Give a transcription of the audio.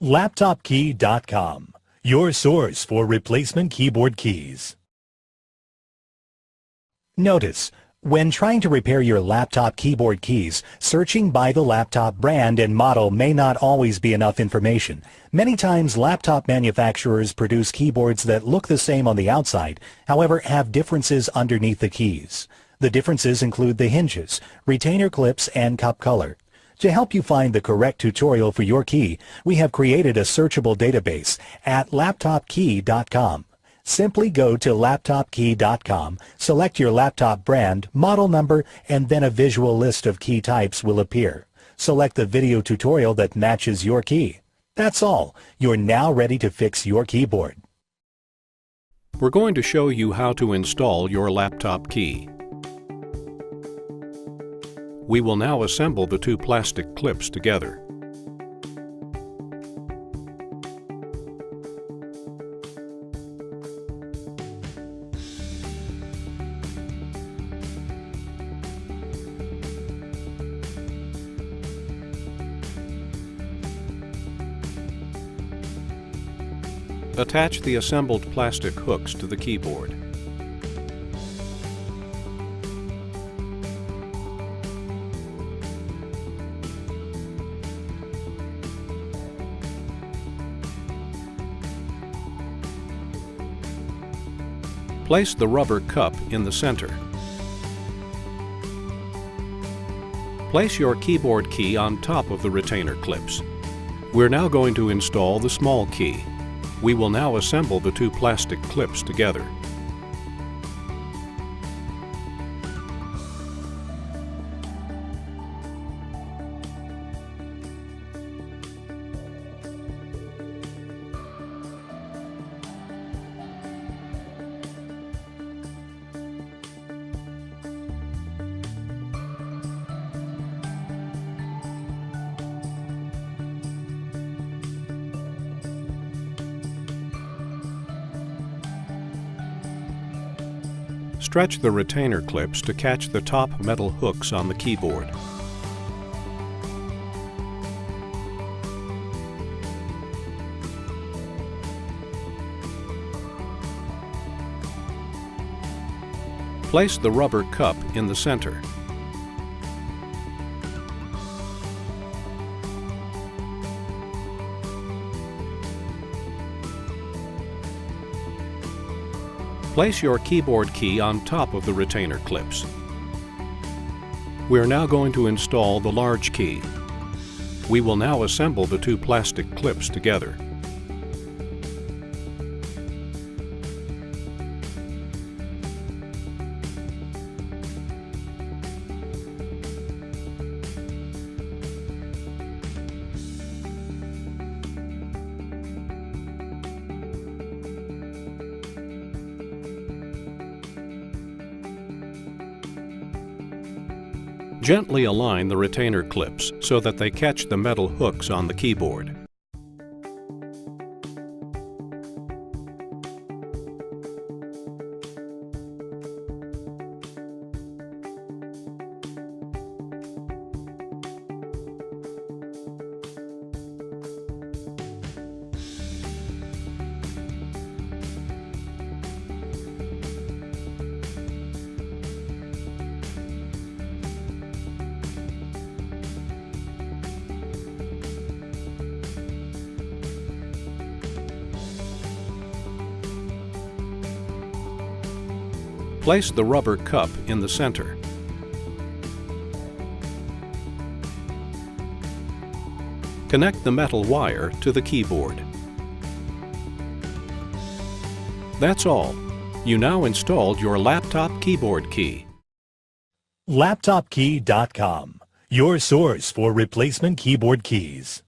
LaptopKey.com, your source for replacement keyboard keys. Notice, when trying to repair your laptop keyboard keys, searching by the laptop brand and model may not always be enough information. Many times laptop manufacturers produce keyboards that look the same on the outside, however have differences underneath the keys. The differences include the hinges, retainer clips, and cup color. To help you find the correct tutorial for your key, we have created a searchable database at LaptopKey.com. Simply go to LaptopKey.com, select your laptop brand, model number, and then a visual list of key types will appear. Select the video tutorial that matches your key. That's all. You're now ready to fix your keyboard. We're going to show you how to install your laptop key. We will now assemble the two plastic clips together. Attach the assembled plastic hooks to the keyboard. Place the rubber cup in the center. Place your keyboard key on top of the retainer clips. We're now going to install the small key. We will now assemble the two plastic clips together. Stretch the retainer clips to catch the top metal hooks on the keyboard. Place the rubber cup in the center. Place your keyboard key on top of the retainer clips. We are now going to install the large key. We will now assemble the two plastic clips together. Gently align the retainer clips so that they catch the metal hooks on the keyboard. Place the rubber cup in the center. Connect the metal wire to the keyboard. That's all. You now installed your laptop keyboard key. LaptopKey.com, your source for replacement keyboard keys.